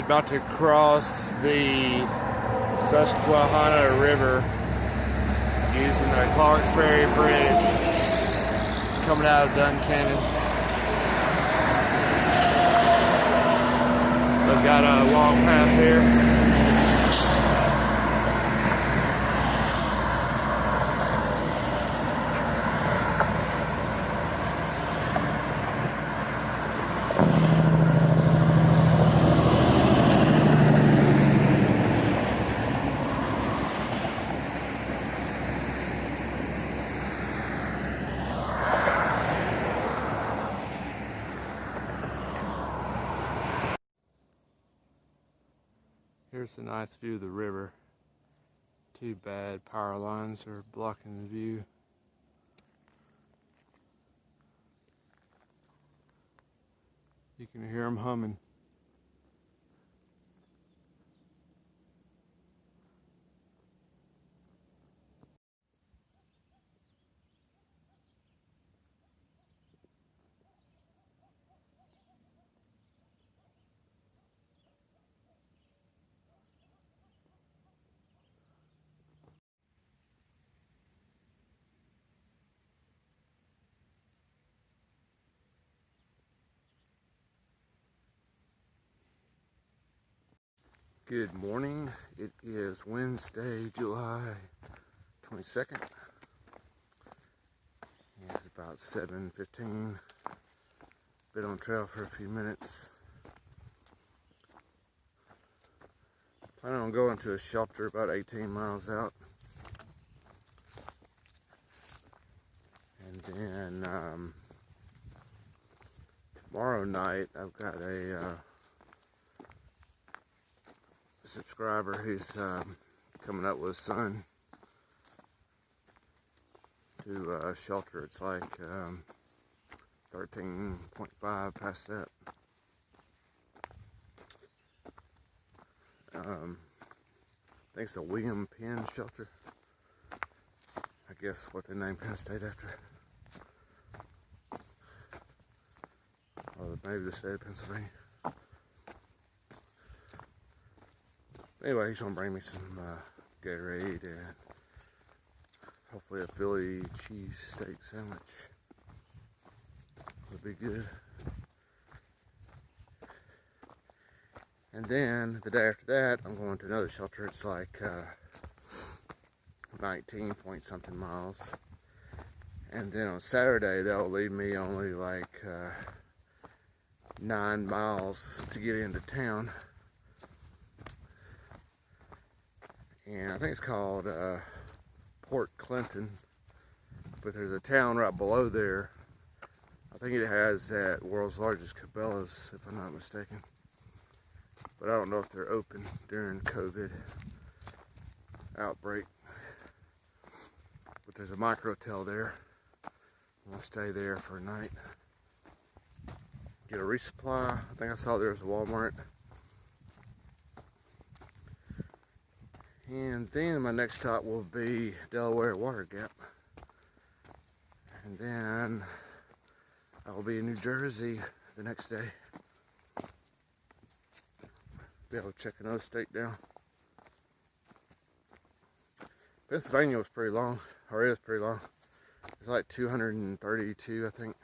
Alright, about to cross the Susquehanna River using the Clark's Ferry Bridge coming out of Duncannon. We've got a long path here. Here's a nice view of the river. Too bad power lines are blocking the view. You can hear them humming. Good morning. It is Wednesday, July 22nd. It's about 7:15. Been on trail for a few minutes. Planning on going to a shelter about 18 miles out. And then tomorrow night I've got a subscriber who's coming up with a son to a shelter. It's like 13.5 past that. I think it's a William Penn shelter. I guess what they named Penn State after. Or maybe the state of Pennsylvania. Anyway, he's gonna bring me some Gatorade and hopefully a Philly cheesesteak sandwich. Would be good. And then the day after that, I'm going to another shelter. It's like 19 point something miles. And then on Saturday, they'll leave me only like 9 miles to get into town. And I think it's called Port Clinton, but there's a town right below there. I think it has that world's largest Cabela's, if I'm not mistaken. But I don't know if they're open during COVID outbreak. But there's a microtel there. We'll stay there for a night. Get a resupply. I think I saw there was a Walmart. And then my next stop will be Delaware Water Gap. And then I will be in New Jersey the next day. Be able to check another state down. Pennsylvania was pretty long, or is pretty long. It's like 232, I think.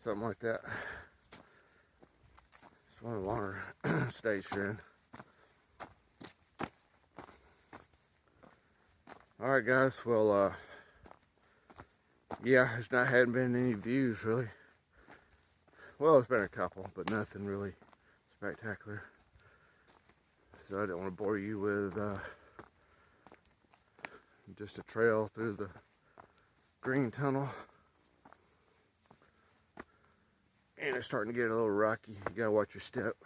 Something like that. It's one of the longer states you're in. Alright guys, well yeah, hadn't been any views really. Well, it's been a couple, but nothing really spectacular. So I didn't want to bore you with just a trail through the green tunnel. And it's starting to get a little rocky. You gotta watch your step.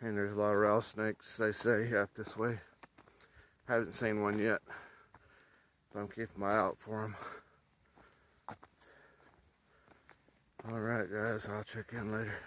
And there's a lot of rattlesnakes, they say, up this way. Haven't seen one yet, but I'm keeping my eye out for them. Alright guys, I'll check in later.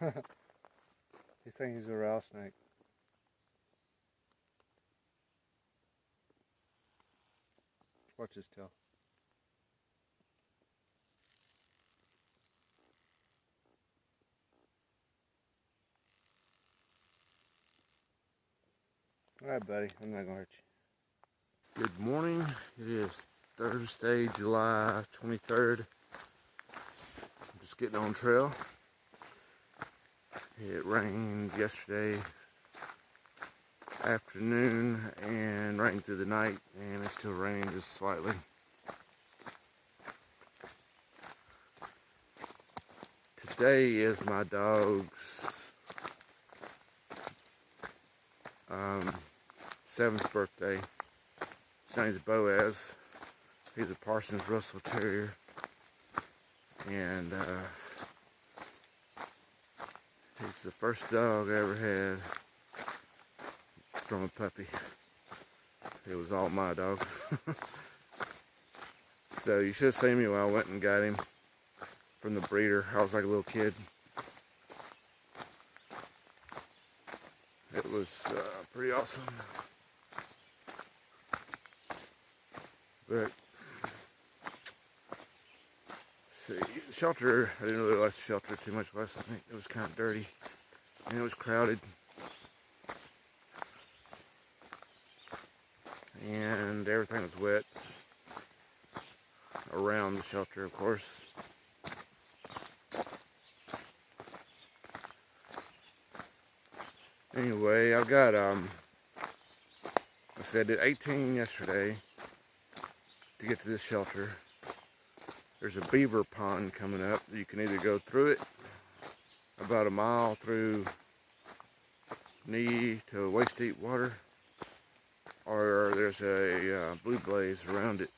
He thinks he's a rattlesnake. Watch his tail. Alright, buddy, I'm not gonna hurt you. Good morning. It is Thursday, July 23rd. I'm just getting on trail. It rained yesterday afternoon and rained through the night, and it's still raining just slightly. Today is my dog's 7th birthday. His name's Boaz. He's a Parsons Russell Terrier, and he's the first dog I ever had from a puppy. It was all my dog. So you should have seen me when I went and got him from the breeder. I was like a little kid. It was pretty awesome. But see, the shelter, I didn't really like the shelter too much last night. It was kind of dirty and it was crowded. And everything was wet around the shelter, of course. Anyway, I've got, I did 18 yesterday to get to this shelter. There's a beaver pond coming up. You can either go through it about a mile through knee to waist deep water, or there's a blue blaze around it.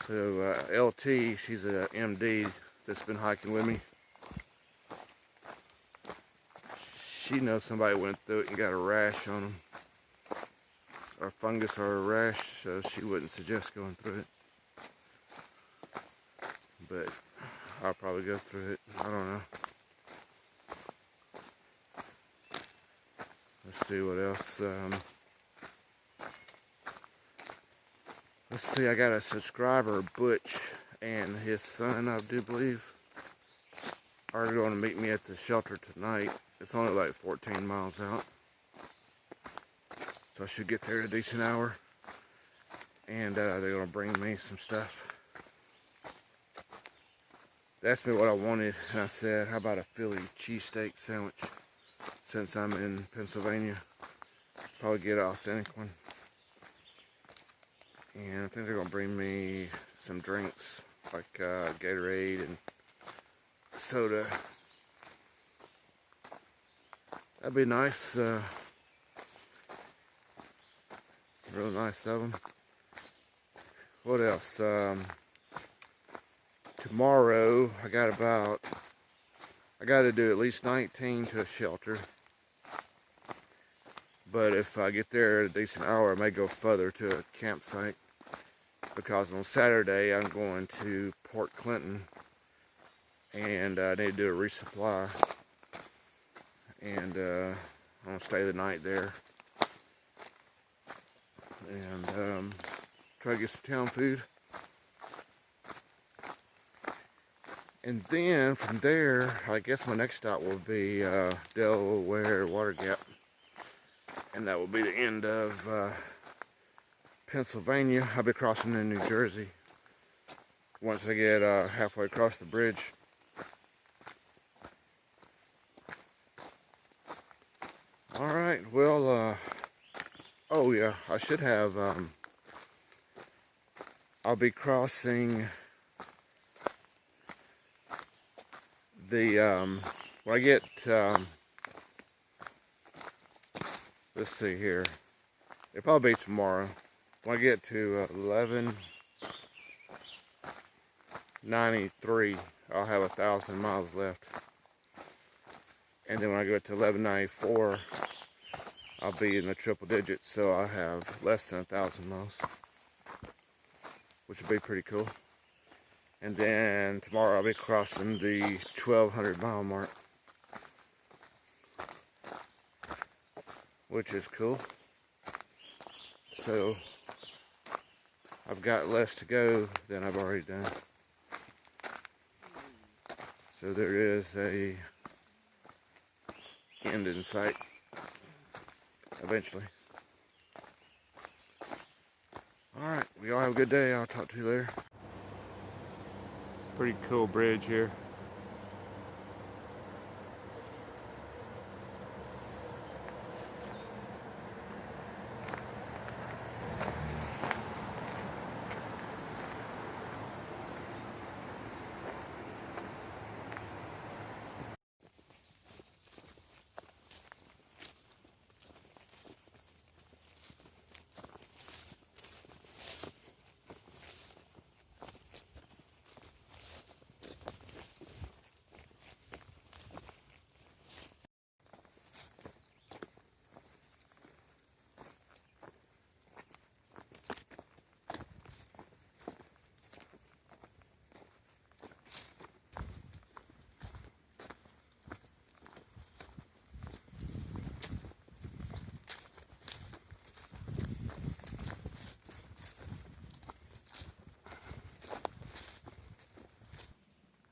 So LT, she's a MD that's been hiking with me. She knows somebody went through it and got a rash on them, or fungus or a rash, so she wouldn't suggest going through it. But I'll probably go through it. I don't know. Let's see what else. Let's see, I got a subscriber, Butch, and his son, I do believe, are going to meet me at the shelter tonight. It's only like 14 miles out. So I should get there at a decent hour. And they're going to bring me some stuff. They asked me what I wanted, and I said, how about a Philly cheesesteak sandwich? Since I'm in Pennsylvania, probably get an authentic one. And I think they're going to bring me some drinks, like Gatorade and soda. That'd be nice. Real nice of them. What else? Tomorrow, I got to do at least 19 to a shelter. But if I get there at a decent hour, I may go further to a campsite. Because on Saturday, I'm going to Port Clinton. And I need to do a resupply. And I'm going to stay the night there. And try to get some town food. And then from there, I guess my next stop will be Delaware Water Gap. And that will be the end of Pennsylvania. I'll be crossing in New Jersey once I get halfway across the bridge. Alright, well, oh yeah, I should have, I'll be crossing the, when I get, let's see here, it'll probably be tomorrow. When I get to 1193, I'll have 1,000 miles left. And then when I go to 1194, I'll be in the triple digits, so I'll have less than 1,000 miles, which would be pretty cool. And then tomorrow I'll be crossing the 1,200 mile mark, which is cool. So I've got less to go than I've already done. So there is a end in sight eventually. Alright, we all have a good day. I'll talk to you later. Pretty cool bridge here.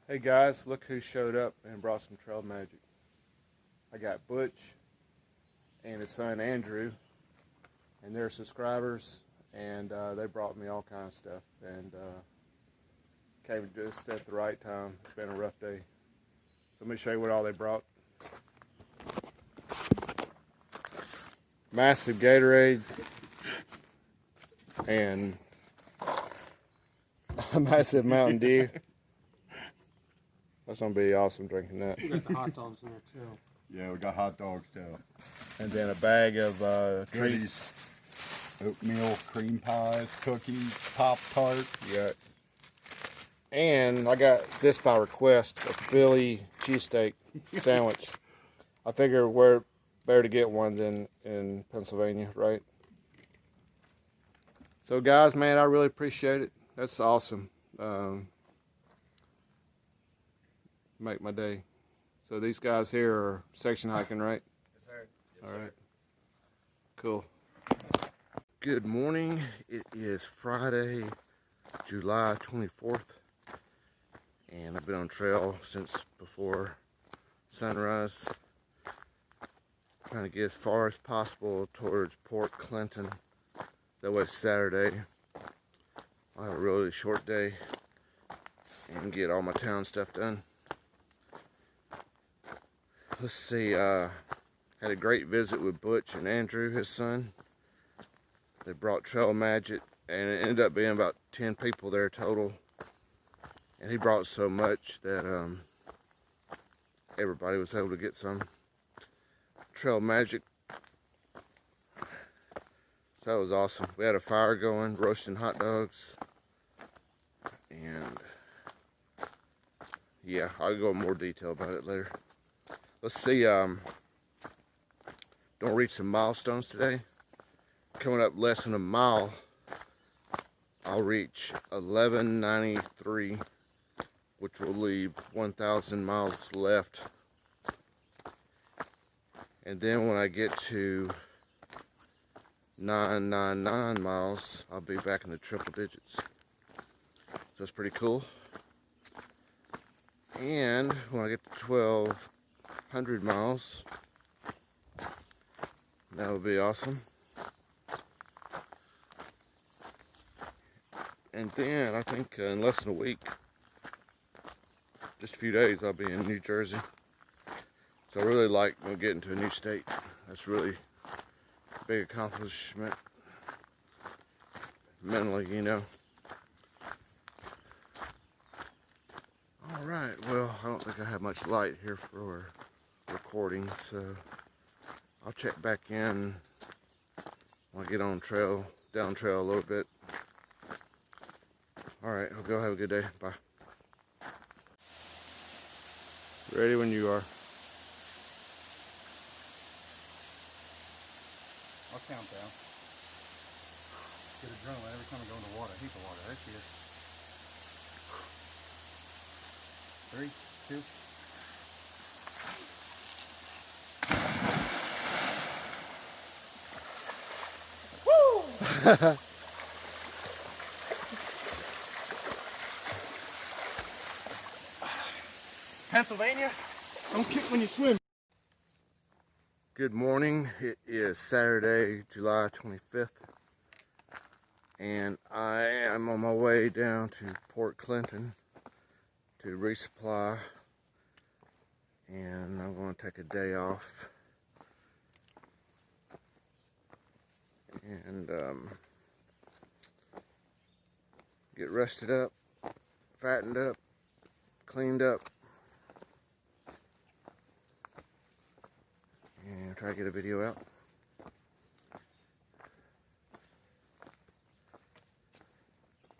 Hey guys, look who showed up and brought some trail magic. I got Butch and his son Andrew, and they're subscribers, and they brought me all kinds of stuff, and came just at the right time. It's been a rough day. So let me show you what all they brought. Massive Gatorade and a massive Mountain Dew. That's gonna be awesome drinking that. We got the hot dogs in there too. Yeah, we got hot dogs too. And then a bag of treats. Oatmeal, cream pies, cookies, Pop-Tart. Yeah. And I got this by request, a Philly cheesesteak sandwich. I figure we're better to get one than in Pennsylvania, right? So guys, man, I really appreciate it. That's awesome. Make my day. So these guys here are section hiking, right? Yes, sir. Yes, all right. Cool. Good morning. It is Friday, July 24th. And I've been on trail since before sunrise. Trying to get as far as possible towards Port Clinton. That way Saturday I'll have a really short day and get all my town stuff done. Let's see, had a great visit with Butch and Andrew, his son. They brought trail magic, and it ended up being about 10 people there total. And he brought so much that everybody was able to get some trail magic. So that was awesome. We had a fire going, roasting hot dogs. And yeah, I'll go in more detail about it later. Let's see, don't reach some milestones today. Coming up less than a mile, I'll reach 1193, which will leave 1,000 miles left. And then when I get to 999 miles, I'll be back in the triple digits. So that's pretty cool. And when I get to 1,200 miles, that would be awesome. And then I think in less than a week, just a few days, I'll be in New Jersey. So I really like getting to a new state. That's really a big accomplishment mentally, you know. All right, well, I don't think I have much light here for recording, so I'll check back in when I get on trail, down trail a little bit. All right, hope y'all have a good day. Bye. Ready when you are. I'll count down. Get adrenaline every time I go in the water. I hate the water. I see it. 3, 2. Pennsylvania, don't kick when you swim. Good morning. It is Saturday, July 25th, and I am on my way down to Port Clinton to resupply, and I'm going to take a day off and get rested up, fattened up, cleaned up, and try to get a video out.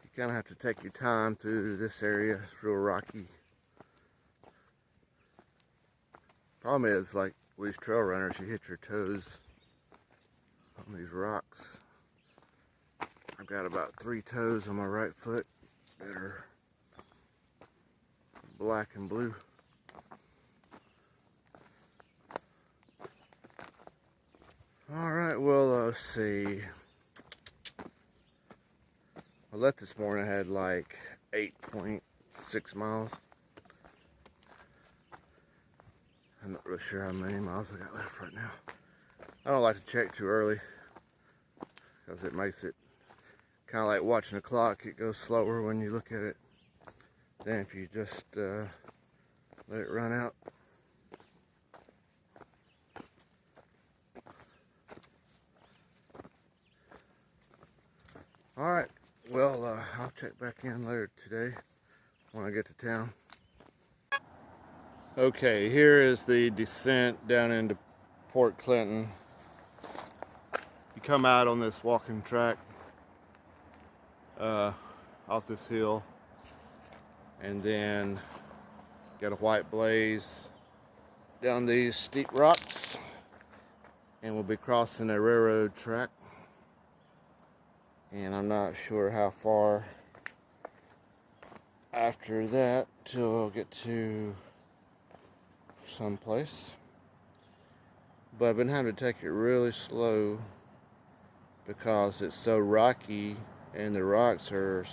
You kind of have to take your time through this area. It's real rocky. Problem is, like with these trail runners, you hit your toes on these rocks. I've got about 3 toes on my right foot that are black and blue. Alright, well, let's see. I left this morning, I had like 8.6 miles. I'm not really sure how many miles I got left right now. I don't like to check too early because it makes it kind of like watching the clock. It goes slower when you look at it than if you just let it run out. Alright, well, I'll check back in later today when I get to town. Okay, here is the descent down into Port Clinton. You come out on this walking track off this hill, and then got a white blaze down these steep rocks, and we'll be crossing a railroad track. And I'm not sure how far after that till we'll get to someplace. But I've been having to take it really slow because it's so rocky and the rocks are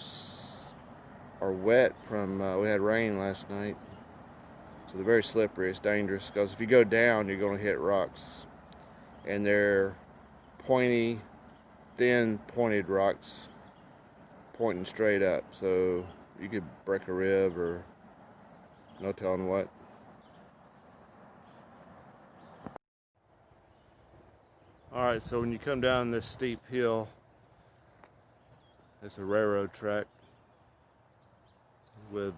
wet from, we had rain last night. So they're very slippery. It's dangerous because if you go down, you're going to hit rocks. And they're pointy, thin pointed rocks pointing straight up, so you could break a rib or no telling what. Alright, so when you come down this steep hill, it's a railroad track with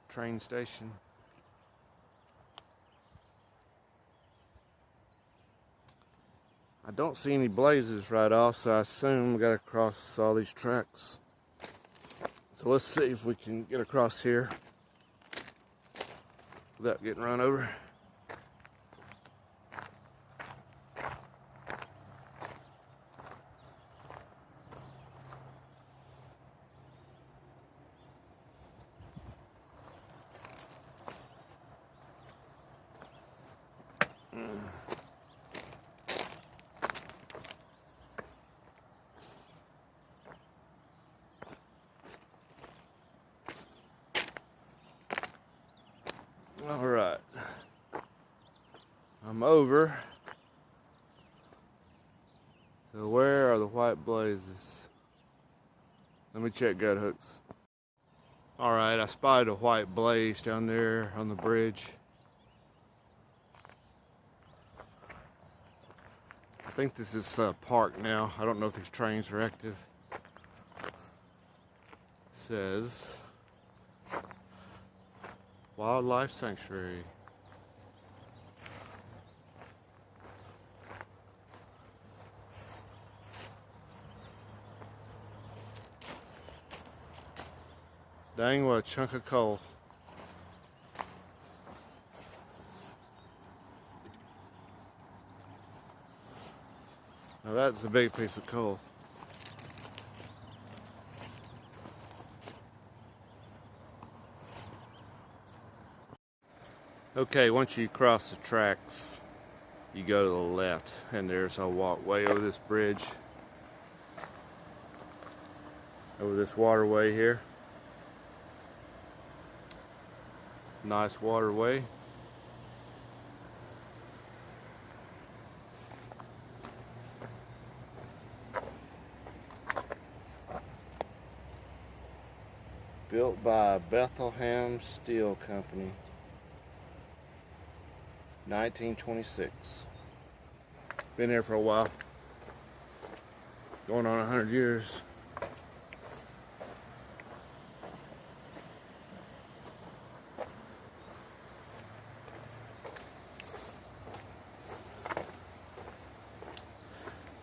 train station. I don't see any blazes right off, so I assume we gotta cross all these tracks. So let's see if we can get across here without getting run over. All right, I'm over. So where are the white blazes? Let me check gut hooks. All right, I spotted a white blaze down there on the bridge. I think this is a park now. I don't know if these trains are active. It says Wildlife Sanctuary. Dang, what a chunk of coal. Now that's a big piece of coal. Okay, once you cross the tracks, you go to the left, and there's a walkway over this bridge, over this waterway here. Nice waterway. Built by Bethlehem Steel Company, 1926. Been there for a while, going on 100 years.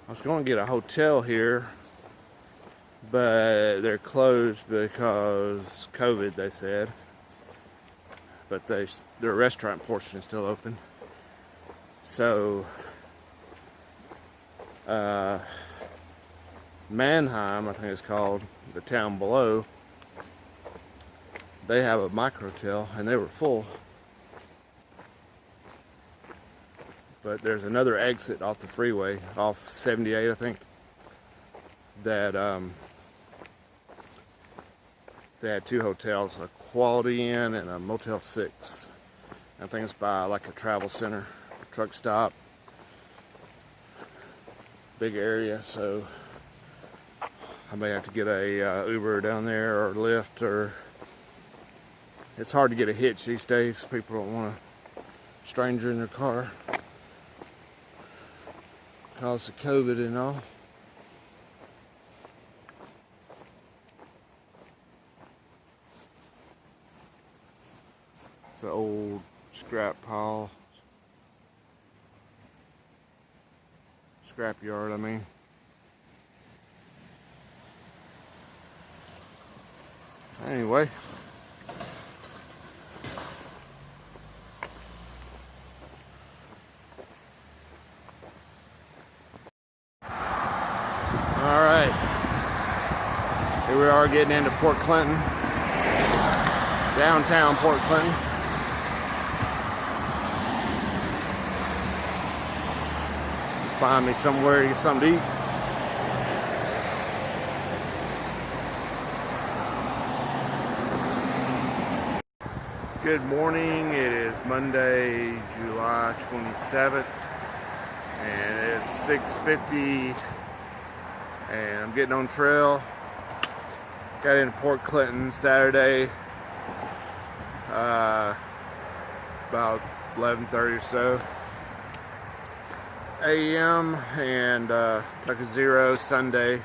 I was going to get a hotel here, but they're closed because COVID, they said. But their restaurant portion is still open. So, Mannheim, I think it's called, the town below, they have a microtel, and they were full. But there's another exit off the freeway, off 78, I think, that they had two hotels, a Quality Inn and a Motel 6. I think it's by like a travel center, a truck stop, big area, so I may have to get a Uber down there or Lyft, or it's hard to get a hitch these days. People don't want a stranger in their car because of COVID and all. It's an old scrap pile. Scrap yard, I mean. Anyway. Alright. Here we are getting into Port Clinton. Downtown Port Clinton. Find me somewhere to get something to eat. Good morning. It is Monday, July 27th, and it's 6:50, and I'm getting on trail. Got into Port Clinton Saturday, about 11:30 or so a.m. and took a zero Sunday.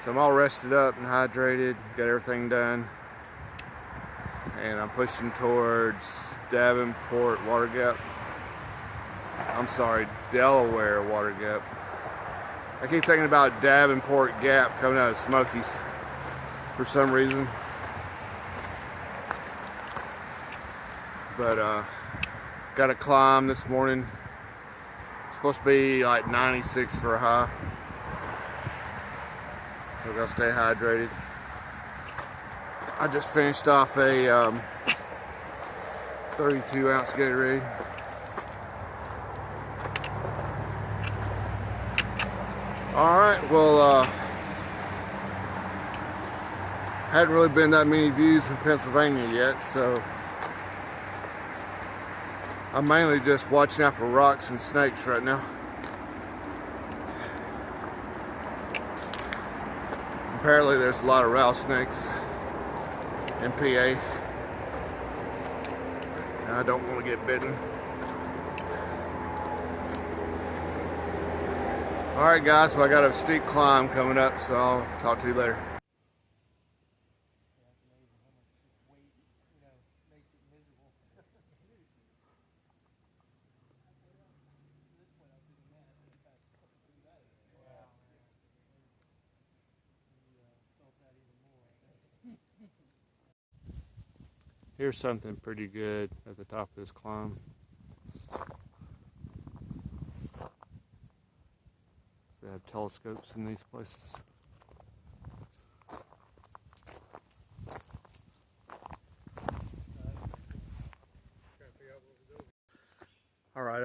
So I'm all rested up and hydrated, got everything done. And I'm pushing towards Davenport Water Gap. I'm sorry, Delaware Water Gap. I keep thinking about Davenport Gap coming out of Smokies for some reason. But got to climb this morning. Supposed to be like 96 for a high. So I gotta stay hydrated. I just finished off a 32-ounce Gatorade. Alright, well, hadn't really been that many views in Pennsylvania yet, so I'm mainly just watching out for rocks and snakes right now. Apparently there's a lot of rattlesnakes in PA. I don't want to get bitten. Alright guys, well I got a steep climb coming up, so I'll talk to you later. Here's something pretty good at the top of this climb. They have telescopes in these places.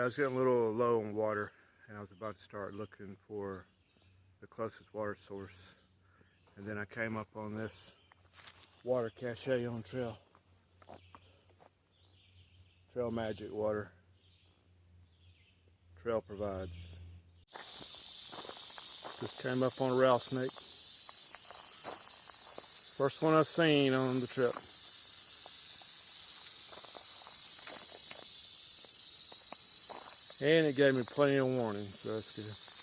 was getting a little low on water, and I was about to start looking for the closest water source. And then I came up on this water cache on trail. Trail magic water. Trail provides. Just came up on a rattlesnake. First one I've seen on the trip. And it gave me plenty of warning, so that's good.